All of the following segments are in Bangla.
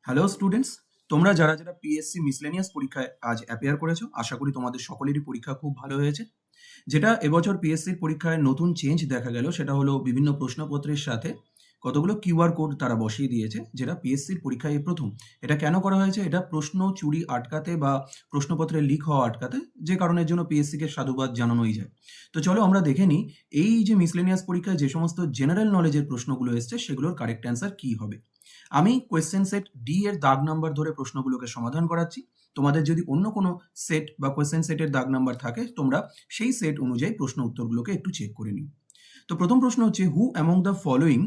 হ্যালো স্টুডেন্টস, তোমরা যারা যারা পিএসসি মিসলেনিয়াস পরীক্ষায় আজ অ্যাপিয়ার করেছো, আশা করি তোমাদের সকলেরই পরীক্ষা খুব ভালো হয়েছে। যেটা এবছর পিএসসির পরীক্ষায় নতুন চেঞ্জ দেখা গেল সেটা হলো বিভিন্ন প্রশ্নপত্রের সাথে কতগুলো কিউআর কোড তারা বসিয়ে দিয়েছে, যেটা পিএসসির পরীক্ষায় এই প্রথম। এটা কেন করা হয়েছে? এটা প্রশ্ন চুরি আটকাতে বা প্রশ্নপত্রে লিক হওয়া আটকাতে, যে কারণের জন্য পিএসসিকে সাধুবাদ জানানোই যায়। তো চলো আমরা দেখে নিই এই যে মিসলেনিয়াস পরীক্ষায় যে সমস্ত জেনারেল নলেজের প্রশ্নগুলো এসছে সেগুলোর কারেক্ট অ্যান্সার কি হবে। আমি কোয়েশ্চেন সেট ডি এর দাগ নাম্বার ধরে প্রশ্নগুলোকে সমাধান করাচ্ছি। তোমাদের যদি অন্য কোনো সেট বা কোয়েশ্চেন সেটের দাগ নাম্বার থাকে, তোমরা সেই সেট অনুযায়ী প্রশ্ন উত্তরগুলোকে একটু চেক করে নিও। তো প্রথম প্রশ্ন হচ্ছে, হু among the following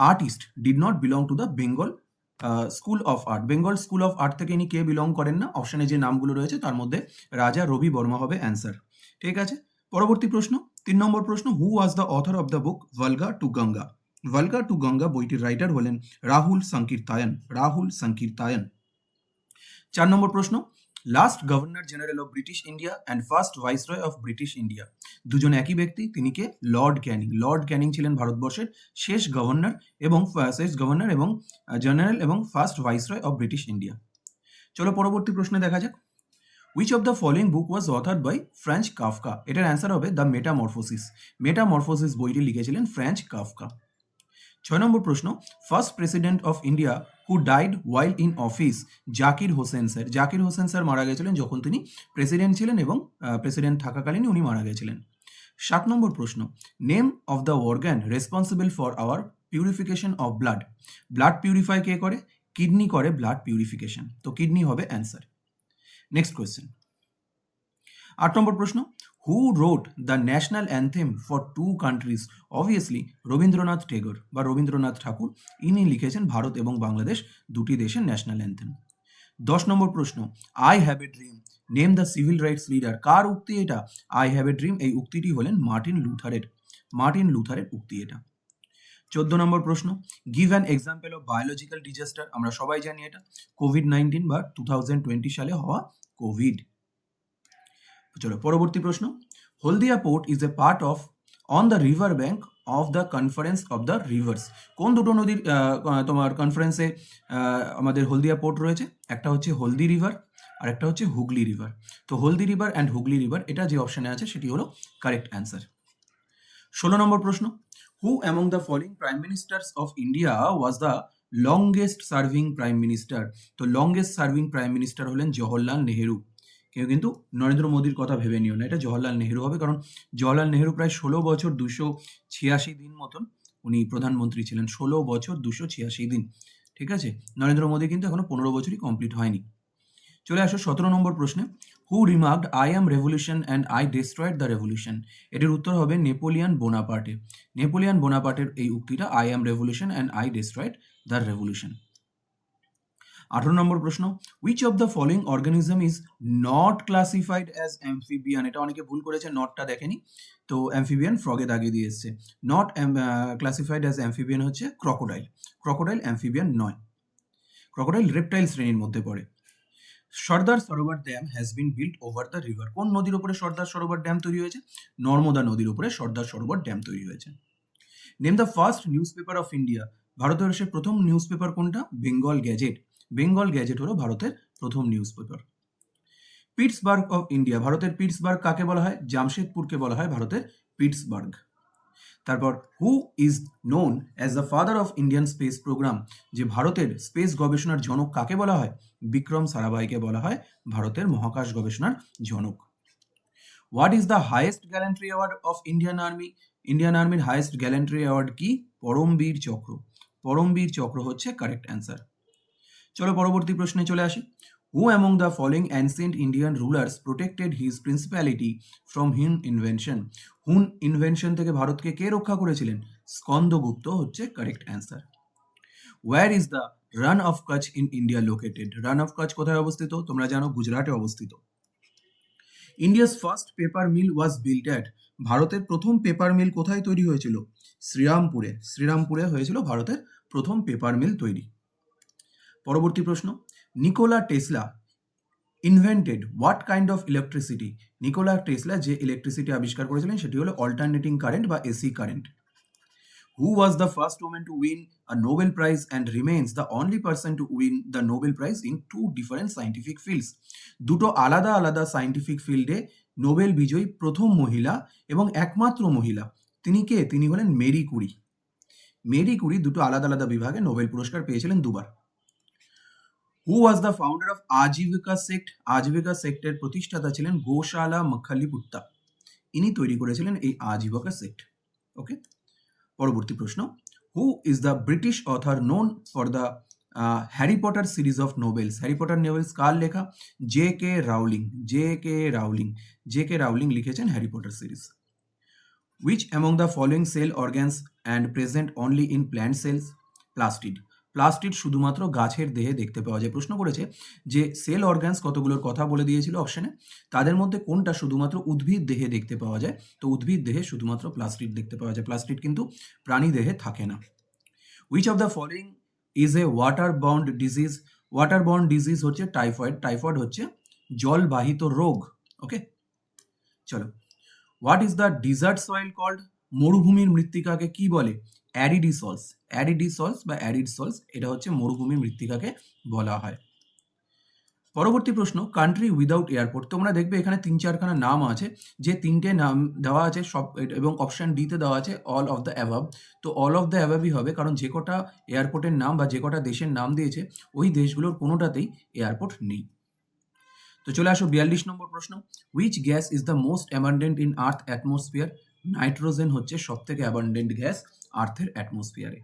artist did not belong to the Bengal school of art? Bengal school of art থেকে ইনি কে বিলং করেন না? অপশনে যে নামগুলো রয়েছে তার মধ্যে রাজা রবি বর্মা হবে অ্যান্সার। ঠিক আছে, পরবর্তী প্রশ্ন, ৩ নম্বর প্রশ্ন, who was the author of the book Volga to Ganga? Volga to Ganga বইটির রাইটার হলেন রাহুল সাংকীর্তায়ন। রাহুল সাংকীর্তায়ন। ৪ নম্বর প্রশ্ন, last governor general of British India and first viceroy of British India? দুজন একই ব্যক্তি, তিনি কে? Lord Canning. লর্ড ক্যানিং ছিলেন ভারতবর্ষের শেষ গভর্নর এবং জেনারেল এবং first viceroy of British India. চলো পরবর্তী প্রশ্নে দেখা যাক। Which of the following book was authored by Franz Kafka? এটার অ্যান্সার হবে দ্য মেটামরফোসিস। মেটামরফোসিস বইটি লিখেছিলেন ফ্রাঞ্চ কাফকা। ৬ নম্বর প্রশ্ন, first president of India who died while in office? Zakir Hossain sir. Zakir Hossain sir মারা গেছিলেন যখন তিনি প্রেসিডেন্ট ছিলেন এবং প্রেসিডেন্ট থাকাকালীনই উনি মারা গেছিলেন। ৭ নম্বর প্রশ্ন, name of the organ responsible for our purification of blood? Blood purify কে করে? কিডনি করে ব্লাড পিউরিফিকেশন, তো কিডনি হবে অ্যান্সার। নেক্সট কোয়েশ্চেন, ৮ নম্বর প্রশ্ন, who wrote the national anthem for two countries? Obviously Rabindranath Tagore বা রবীন্দ্রনাথ ঠাকুর, ইনি লিখেছেন ভারত এবং বাংলাদেশ দুটি দেশের ন্যাশনাল অ্যান্থেম। ১০ নম্বর প্রশ্ন, I have a dream name the civil rights leader? কার উক্তি এটা? আই হ্যাভ এ ড্রিম এই উক্তিটি হলেন মার্টিন লুথারের। মার্টিন লুথারের উক্তি এটা। ১৪ নম্বর প্রশ্ন, give an example of biological disaster? আমরা সবাই জানি এটা কোভিড-19 বা 2020 সালে হওয়া কোভিড। চলো পরবর্তী প্রশ্ন, Haldia port is a part of on the river bank of the conference of the rivers? কোন দুটো নদীর তোমার কনফারেন্সে আমাদের হলদিয়া পোর্ট রয়েছে? একটা হচ্ছে হলদি রিভার আর একটা হচ্ছে হুগলি রিভার। তো হলদি রিভার অ্যান্ড হুগলি রিভার, এটা যে অপশানে আছে সেটি হলো কারেক্ট অ্যান্সার। ১৬ নম্বর প্রশ্ন, হু among the following prime ministers of India was the longest serving prime minister? তো লংগেস্ট সার্ভিং প্রাইম মিনিস্টার হলেন জওহরলাল নেহেরু। কেউ কিন্তু নরেন্দ্র মোদীর কথা ভেবে নিও না, এটা জওহরলাল নেহেরু হবে, কারণ জওহরলাল নেহেরু প্রায় ১৬ বছর ২৮৬ দিন মতন উনি প্রধানমন্ত্রী ছিলেন। ১৬ বছর ২৮৬ দিন। ঠিক আছে, নরেন্দ্র মোদী কিন্তু এখনো ১৫ বছরই কমপ্লিট হয়নি। চলে আসো ১৭ নম্বর প্রশ্নে, who remarked I am revolution and I destroyed the revolution? এটির উত্তর হবে নেপোলিয়ান বোনাপার্টে। নেপোলিয়ান বোনাপার্টের এই উক্তিটা, I am revolution and I destroyed the revolution. ১৮ নম্বর প্রশ্ন, which of the following organism is not classified as amphibian? এটা অনেকে ভুল করেছে, নটটা দেখেনি, তো অ্যামফিবিয়ান ফ্রগে দাগিয়ে দিয়ে এসছে। নট ক্লাসিফাইড অ্যাজ অ্যামফিবিয়ান হচ্ছে ক্রকোডাইল। ক্রকোডাইল অ্যামফিবিয়ান নয়, ক্রকোডাইল রেপটাইল শ্রেণীর মধ্যে পড়ে। Sardar Sarovar dam has been built over the river? কোন নদীর উপরে সর্দার সরোবর ড্যাম তৈরি হয়েছে? নর্মদা নদীর উপরে সর্দার সরোবর ড্যাম তৈরি হয়েছে। Name the first news paper of India? ভারতবর্ষের প্রথম নিউজ পেপার কোনটা? বেঙ্গল গ্যাজেট। বেঙ্গল গ্যাজেট হলো ভারতের প্রথম newspaper. Pittsburgh of India, ভারতের পিটসবার্গ কাকে বলা হয়? জামশেদপুরকে বলা হয় ভারতের পিটসবার্গ। তারপর who is known as the father of Indian space program? যে ভারতের স্পেস গবেষণার জনক কাকে বলা হয়? বিক্রম সারাভাইকে বলা হয় ভারতের মহাকাশ গবেষণার জনক। What is the highest gallantry award of Indian army? Indian আর্মির হাইয়েস্ট গ্যালেন্ট্রি অ্যাওয়ার্ড কি? পরমবীর চক্র। পরমবীর চক্র হচ্ছে কারেক্ট অ্যান্সার। চলো পরবর্তী প্রশ্নে চলে আসি। Who among the following ancient Indian rulers protected his principality from Hun invention? Hun invention থেকে ভারতকে কে রক্ষা করেছিলেন? স্কন্দগুপ্ত হচ্ছে correct answer. Where is the Rann of Kutch in India located? Rann of Kutch কোথায় অবস্থিত? তোমরা জানো গুজরাটে অবস্থিত। India's first paper mill was built at? ভারতের প্রথম পেপার মিল কোথায় তৈরি হয়েছিল? শ্রীরামপুরে। শ্রীরামপুরে হয়েছিল ভারতের প্রথম পেপার মিল তৈরি। পরবর্তী প্রশ্ন, Nikola Tesla invented what kind of electricity? Nikola Tesla যে ইলেকট্রিসিটি আবিষ্কার করেছিলেন সেটি হলো অল্টারনেটিং কারেন্ট বা AC current. Who was the first woman to win a Nobel Prize and remains the only person to win the Nobel Prize in two different scientific fields? দুটো আলাদা আলাদা সায়েন্টিফিক ফিল্ডে নোবেল বিজয়ী প্রথম মহিলা এবং একমাত্র মহিলা। তিনি কে? তিনি হলেন মেরি কুরি। মেরি কুরি দুটো আলাদা আলাদা বিভাগে নোবেল পুরস্কার পেয়েছিলেন দুবার। Who was the founder of Ajivika sect? Ajivika সেক্টের প্রতিষ্ঠাতা ছিলেন গোশালা মখালিপুত্তা। ইনি তৈরি করেছিলেন এই আজীবিকা সেক্ট। ওকে, পরবর্তী প্রশ্ন, who is the British author known for the Harry Potter series of novels? Harry Potter novels কার লেখা? J K Rowling. J K Rowling. J K Rowling লিখেছেন Harry Potter series. Which among the following cell organs and present only in plant cells? Plastid. Plastid শুধুমাত্র গাছের দেহে দেখতে পাওয়া যায়। প্রশ্ন করেছে যে সেল অর্গ্যানস কতগুলোর কথা বলে দিয়েছিল অপশনে, তাদের মধ্যে কোনটা শুধুমাত্র উদ্ভিদ দেহে দেখতে পাওয়া যায়? তো উদ্ভিদ দেহে শুধুমাত্র প্লাস্টিড দেখতে পাওয়া যায়, প্লাস্টিড কিন্তু প্রাণী দেহে থাকে না। Which of the following is a water bound disease? Water bound disease হচ্ছে টাইফয়েড। টাইফয়েড হচ্ছে জলবাহিত রোগ। ওকে, চলো, what is the desert soil called? মরুভূমির মৃত্তিকাকে কি বলে? অ্যারিডিসলস। অ্যারিডিসলস বা অ্যারিডসলস, এটা হচ্ছে মরুভূমির মৃত্তিকাকে বলা হয়। পরবর্তী প্রশ্ন, কান্ট্রি উইদাউট এয়ারপোর্ট। তোমরা দেখবে এখানে 3-4খানা নাম আছে, যে তিনটে নাম দেওয়া আছে সব, এবং অপশন ডিতে দেওয়া আছে অল অফ দ্য অ্যাভাব। তো অল অফ দ্য অ্যাভাবই হবে, কারণ যে কটা এয়ারপোর্টের নাম বা যে কটা দেশের নাম দিয়েছে ওই দেশগুলোর কোনোটাতেই এয়ারপোর্ট নেই। তো চলে আসো 42 নম্বর প্রশ্ন, which gas is the most abundant in earth atmosphere? Nitrogen হচ্ছে সব থেকে অ্যাবান্ডেন্ট গ্যাস আর্থের অ্যাটমসফিয়ারে।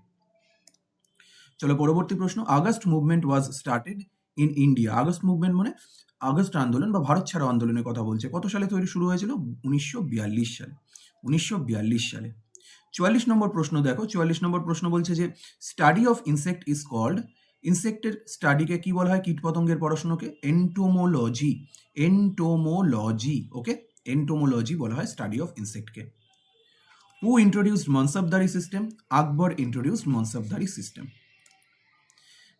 চলো পরবর্তী প্রশ্ন, August movement was started in India. August movement মানে আগস্ট আন্দোলন বা ভারত ছাড়ো আন্দোলনের কথা বলছে। কত সালে তৈরি শুরু হয়েছিল? 1942 সালে। 1942 সালে। 44 নম্বর প্রশ্ন দেখো, 44 নম্বর প্রশ্ন বলছে যে study of insect is called? ইনসেক্টের স্টাডিকে কি বলা হয়? কীটপতঙ্গের পড়াশোনাকে এন্টোমোলজি। এন্টোমোলজি। ওকে, এন্টোমোলজি বলা হয় স্টাডি অফ ইনসেক্টকে। Who introduced Mansabdari system? Akbar introduced Mansabdari system.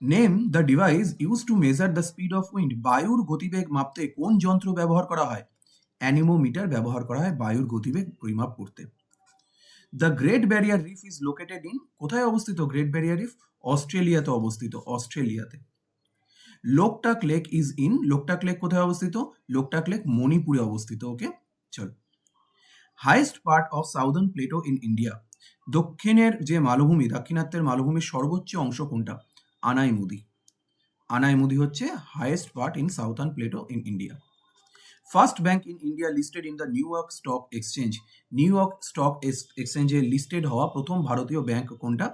Name the device use to measure the speed of wind? বায়ুর গতিবেগ মাপতে কোন যন্ত্র ব্যবহার করা হয়? অ্যানিমোমিটার ব্যবহার করা হয় বায়ুর গতিবেগ পরিমাপ করতে। The great barrier reef is located in? কোথায় অবস্থিত গ্রেট ব্যারিয়ার রিফ? অস্ট্রেলিয়াতে অবস্থিত, অস্ট্রেলিয়াতে। Loktak lake is in? Loktak lake কোথায় অবস্থিত? লোকটাক লেক মণিপুরে অবস্থিত। ওকে, চলো। Highest part of southern plateau in India? দক্ষিণের যে মালভূমি, দাক্ষিণাত্যের মালভূমির সর্বোচ্চ অংশ কোনটা? আনাইমুদি। আনাইমুদি হচ্ছে highest part in southern plateau in India. First bank in India listed in the New York stock exchange? New York stock এক্সচেঞ্জে লিস্টেড হওয়া প্রথম ভারতীয় ব্যাংক কোনটা?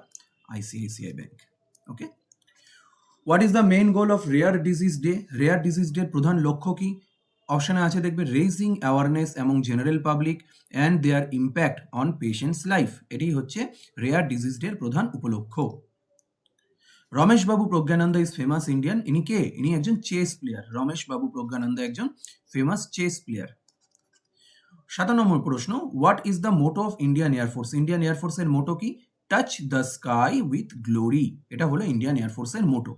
ICICI bank. Okay, what is the main goal of rare disease day? Rare disease ডের প্রধান লক্ষ্য কি? অপশানে আছে দেখবে raising awareness among general public and their impact on patients life. এটাই হচ্ছে রেয়ার ডিজিজ ডের প্রধান উপলক্ষ্য। রমেশ বাবু প্রজ্ঞানন্দ ইজ ফেমাস ইন্ডিয়ান। ইনি কে? ইনি একজন চেস প্লেয়ার। রমেশ বাবু প্রজ্ঞানন্দ একজন ফেমাস চেস প্লেয়ার। 7 নম্বর প্রশ্ন, what is the motto of Indian air force? Indian এয়ারফোর্সের মোটো কি? Touch the sky with glory. এটা হলো ইন্ডিয়ান এয়ারফোর্সের মোটো।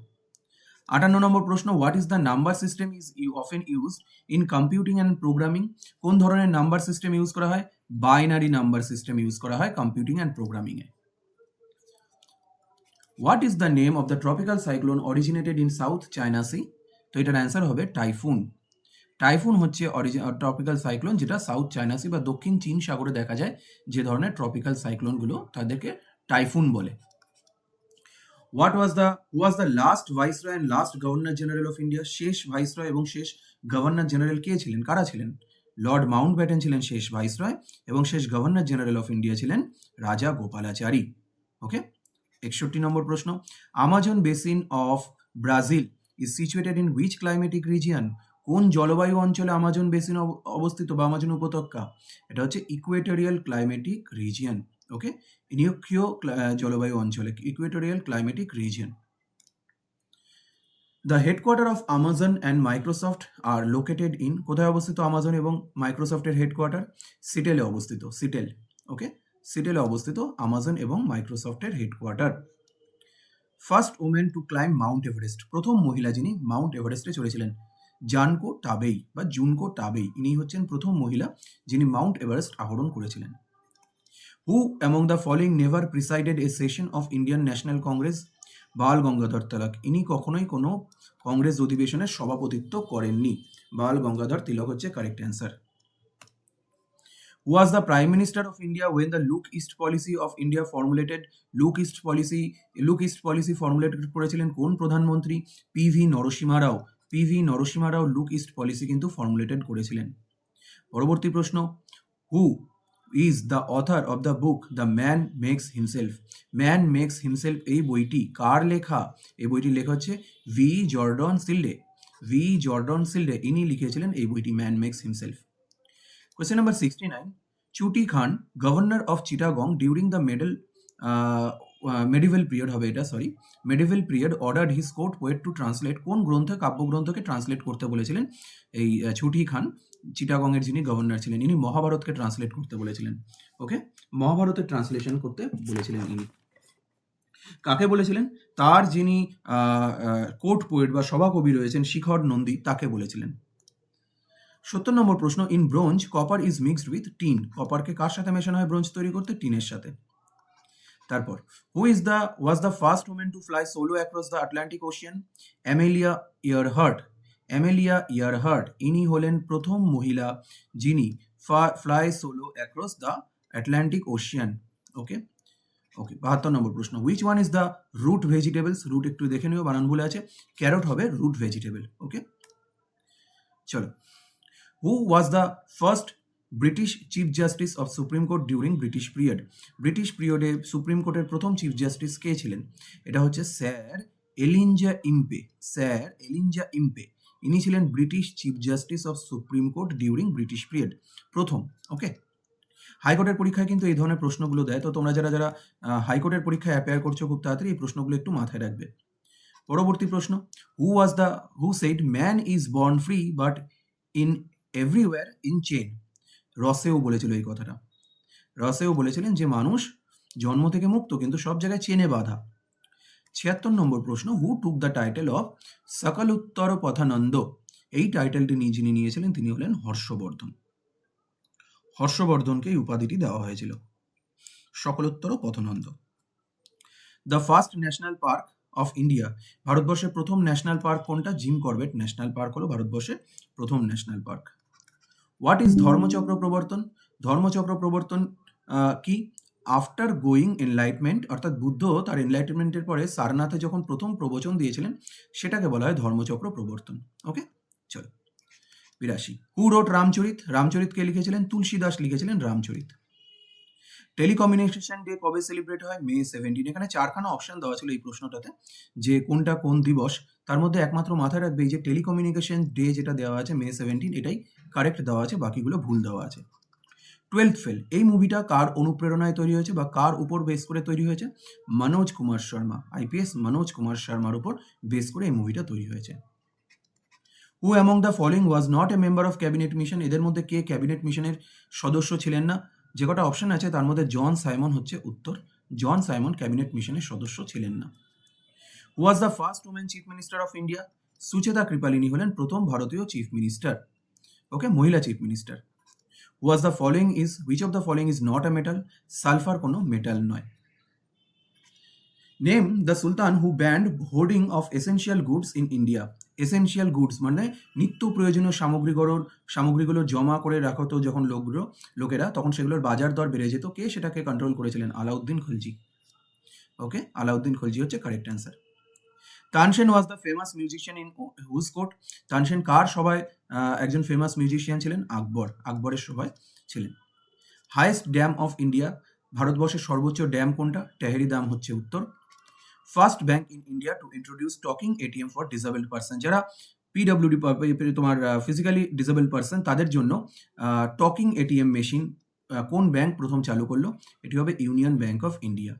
58 নম্বর প্রশ্ন, what is the number system is often used in computing and programming? কোন ধরনের নাম্বার সিস্টেম ইউজ করা হয়? বাইনারি নাম্বার সিস্টেম ইউজ করা হয় কম্পিউটিং অ্যান্ড প্রোগ্রামিংয়ে। What is the name of the tropical cyclone originated in south China sea? তো এটার অ্যান্সার হবে টাইফুন। টাইফুন হচ্ছে ট্রপিক্যাল সাইক্লোন যেটা সাউথ চায়না সি বা দক্ষিণ চীন সাগরে দেখা যায়। যে ধরনের ট্রপিক্যাল সাইক্লোনগুলো তাদেরকে টাইফুন বলে। Who was the last viceroy and last governor general of India? শেষ ভাইসরয় এবং শেষ গভর্নর জেনারেল কে ছিলেন? কারা ছিলেন? লর্ড মাউন্ট ব্যাটেন ছিলেন শেষ ভাইসরয় এবং শেষ গভর্নর জেনারেল অফ ইন্ডিয়া ছিলেন রাজা গোপালাচারী। ওকে, 61 নম্বর প্রশ্ন, Amazon basin of Brazil is situated in which climatic region? কোন জলবায়ু অঞ্চলে আমাজন বেসিন অবস্থিত বা আমাজন উপত্যকা? এটা হচ্ছে ইকুয়েটোরিয়াল ক্লাইমেটিক রিজিয়ন। ওকে, নিরক্ষীয় জলবায়ু অঞ্চলে, Equatorial climatic region. The headquarter of Amazon and Microsoft are located in? কোথায় অবস্থিত আমাজন এবং মাইক্রোসফটের হেডকোয়ার্টার? সিটেলে অবস্থিত, সিটেল। ওকে, সিটেলে অবস্থিত আমাজন এবং মাইক্রোসফটের headquarter. First women to climb Mount Everest? প্রথম মহিলা যিনি মাউন্ট এভারেস্টে চড়েছিলেন? জানকো টাবেই বা জুনকো টাবেই। ইনি হচ্ছেন প্রথম মহিলা যিনি মাউন্ট এভারেস্ট আরোহণ করেছিলেন। Who among the following never presided a session of Indian National Congress? Bal Gangadhar Tilak. ইনি কখনোই কোনো কংগ্রেস অধিবেশনের সভাপতিত্ব করেননি। বাল গঙ্গাধর তিলক হচ্ছে correct answer. Who was the Prime Minister of India when the Look East policy of India formulated? Look East policy formulated করেছিলেন কোন প্রধানমন্ত্রী? P V Narasimha Rao. P V Narasimha Rao look east policy কিন্তু ফর্মুলেটেড করেছিলেন। পরবর্তী প্রশ্ন, who is the author of the book the man makes himself? Man makes himself এই বইটি কার লেখা? এই বইটির লেখা হচ্ছে V Gordon Childe. V Gordon Childe ইনি লিখেছিলেন এই বইটি man makes himself. Question number 69. Chuti Khan, governor of Chittagong during the medieval period হবে এটা, sorry, medieval period ordered his court poet to translate কোন গ্রন্থ, কাব্যগ্রন্থকে ট্রান্সলেট করতে বলেছিলেন এই ছুটি খান, চিটাগং এর যিনি গভর্নর ছিলেন, ইনি মহাভারতকে ট্রান্সলেট করতে বলেছিলেন। ওকে, মহাভারতের ট্রান্সলেশন করতে বলেছিলেন ইনি। কাকে বলেছিলেন? তার যিনি কোর্ট পোয়েট বা সভাকবি রয়েছেন শিখর নন্দী, তাকে বলেছিলেন। 70 নম্বর প্রশ্ন, in bronze copper is mixed with tin. কপারকে কার সাথে মেশানো হয় ব্রোঞ্জ তৈরি করতে? টিনের সাথে। তারপর, was the first women to fly solo across the Atlantic ocean? Amelia Earhart. Amelia Earhart ইনি হলেন প্রথম মহিলা যিনি fly solo across the Atlantic ocean. Okay, 72 নম্বর প্রশ্ন, which one is the root vegetables? Root একটু দেখে নিও, বানান ভুলে আছে, ক্যারট হবে রুট ভেজিটেবল। ওকে, চলো। Who was the first British Chief Justice of Supreme Court during British period? British পিরিয়ডে সুপ্রিম কোর্টের প্রথম চিফ জাস্টিস কে ছিলেন? এটা হচ্ছে স্যার এলিঞ্জা ইম্পে। স্যার এলিঞ্জা ইম্পে ইনি ছিলেন British chief justice of supreme court during British period, প্রথম। ওকে, হাইকোর্টের পরীক্ষায় কিন্তু এই ধরনের প্রশ্নগুলো দেয়, তো তোমরা যারা যারা হাইকোর্টের পরীক্ষায় অ্যাপিয়ার করছো খুব তাড়াতাড়ি এই প্রশ্নগুলো একটু মাথায় রাখবে। পরবর্তী প্রশ্ন, who said man is born free but in everywhere in chain? Rousseau বলেছিল এই কথাটা। রসেও বলেছিলেন যে মানুষ জন্ম থেকে মুক্ত কিন্তু সব জায়গায় চেনে বাঁধা। 76 নম্বর প্রশ্ন, হু টুক দ্য টাইটেল অফ সকলোত্তর পথানন্দ? এই টাইটেলটি যিনি নিয়েছিলেন তিনি হলেন হর্ষবর্ধন। হর্ষবর্ধনকে এই উপাধিটি দেওয়া হয়েছিল, সকলোত্তর পথানন্দ। The first national park of India? ভারতবর্ষের প্রথম ন্যাশনাল পার্ক কোনটা? জিম করবেট ন্যাশনাল পার্ক হলো ভারতবর্ষের প্রথম national park. What is Dharmachakra Pravartan? Dharmachakra প্রবর্তন কি? আফটার গোয়িং এনলাইটমেন্ট, অর্থাৎ বুদ্ধ তার এনলাইটমেন্টের পরে সারনাথে যখন প্রথম প্রবচন দিয়েছিলেন সেটাকে বলা হয় ধর্মচক্র প্রবর্তন। ওকে, চলো। 82, হু রোট রামচরিত? রামচরিত কে লিখেছিলেন? তুলসীদাস লিখেছিলেন রামচরিত। টেলিকমিউনিকেশন ডে কবে সেলিব্রেট হয়? মে 17। এখানে চারখানা অপশন দেওয়া ছিল এই প্রশ্নটাতে যে কোনটা কোন দিবস, তার মধ্যে একমাত্র মাথায় রাখবে এই যে টেলিকমিউনিকেশন ডে যেটা দেওয়া আছে মে 17, এটাই কারেক্ট দেওয়া আছে, বাকিগুলো ভুল দেওয়া আছে। 12th ফেল এই মুভিটা কার অনুপ্রেরণায় তৈরি হয়েছে বা কার উপর বেস করে তৈরি হয়েছে? মনোজ কুমার শর্মা, আইপিএস মনোজ কুমার শর্মার উপর বেস করে এই মুভিটা তৈরি হয়েছে। হু among the following was not a member of cabinet mission? এদের মধ্যে কে ক্যাবিনেট মিশনের সদস্য ছিলেন না? যে কটা অপশন আছে তার মধ্যে জন সাইমন হচ্ছে উত্তর। জন সাইমন ক্যাবিনেট মিশনের সদস্য ছিলেন না। Who was the first women chief minister of India? Sucheta Kripalani হলেন প্রথম ভারতীয় চিফ মিনিস্টার। ওকে, মহিলা chief minister. Which of the following is not a metal? Sulphur কোনো মেটাল নয়। Name the sultan who banned hoarding of essential goods in India? Essential goods মানে নিত্য প্রয়োজনীয় সামগ্রীগুলো জমা করে রাখতো যখন লোকেরা, তখন সেগুলোর বাজার দর বেড়ে যেত। কে সেটাকে কন্ট্রোল করেছিলেন? আলাউদ্দিন খলজি। ওকে, আলাউদ্দিন খলজি হচ্ছে correct answer. Tansen was the famous musician in whose court? Tansen কার সভায় একজন ফেমাস মিউজিশিয়ান ছিলেন? আকবরের সভায় ছিলেন। Highest dam of India? ভারতবর্ষের সর্বোচ্চ ড্যাম কোনটা? টেহরি ড্যাম হচ্ছে উত্তর। First bank in India to introduce talking ATM for disabled person? যারা পিডব্লিউডি তোমার ফিজিক্যালি ডিসেবল পার্সন তাদের জন্য টকিং এটিএম মেশিন কোন ব্যাংক প্রথম চালু করলো? এটি হবে Union Bank of India.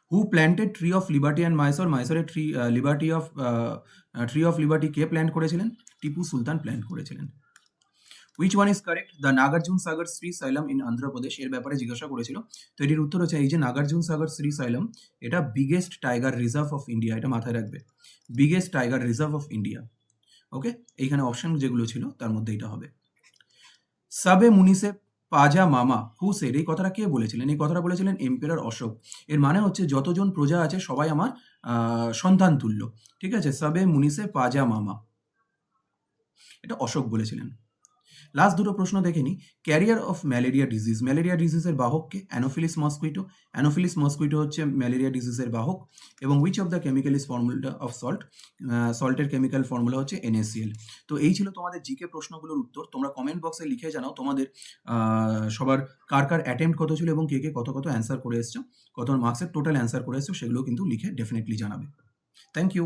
Who planted tree of liberty and Mysore? মাইসোরের ট্রি অফ লিবার্টি কে প্ল্যান্ট করেছিলেন? টিপু সুলতান প্ল্যান্ট করেছিলেন। Which one is correct? The Nagarjuna Sagar Srisailam in Andhra Pradesh, এর ব্যাপারে জিজ্ঞাসা করেছিল, তো এটির উত্তর হচ্ছে এই যে নাগার্জুন সাগর শ্রীশৈলম, এটা biggest tiger reserve of India, এটা মাথায় রাখবে, biggest tiger reserve of India. Okay, এইখানে অপশন যেগুলো ছিল তার মধ্যে এটা হবে। সাবে মুনিসে পাজা মামা হু সেড, এই কথাটা কে বলেছিলেন? এই কথাটা বলেছিলেন এম্পেরর অশোক। এর মানে হচ্ছে যতজন প্রজা আছে সবাই আমার সন্তান তুল্য। ঠিক আছে? সবে মুনিসে পাজা মামা। এটা অশোক বলেছিলেন। লাস্ট দুটো প্রশ্ন দেখে নিই। Carrier of malaria disease, malaria ডিজিজের বাহক কে? Anopheles mosquito. অ্যানোফিলিস মসকুইটো হচ্ছে ম্যালেরিয়া ডিজিজের বাহক। এবং which of the chemical is formula of salt, সল্টের কেমিক্যাল ফর্মুলা হচ্ছে NaCl। তো এই ছিল তোমাদের জিকে প্রশ্নগুলোর উত্তর। তোমরা কমেন্ট বক্সে লিখে জানাও তোমাদের সবার কার কার অ্যাটেম্প্ট কত ছিল এবং কে কে কত কত অ্যান্সার করে এসছো, কত মার্কসের টোটাল অ্যান্সার করে এসছো, সেগুলো কিন্তু লিখে ডেফিনেটলি জানাবে। Thank you.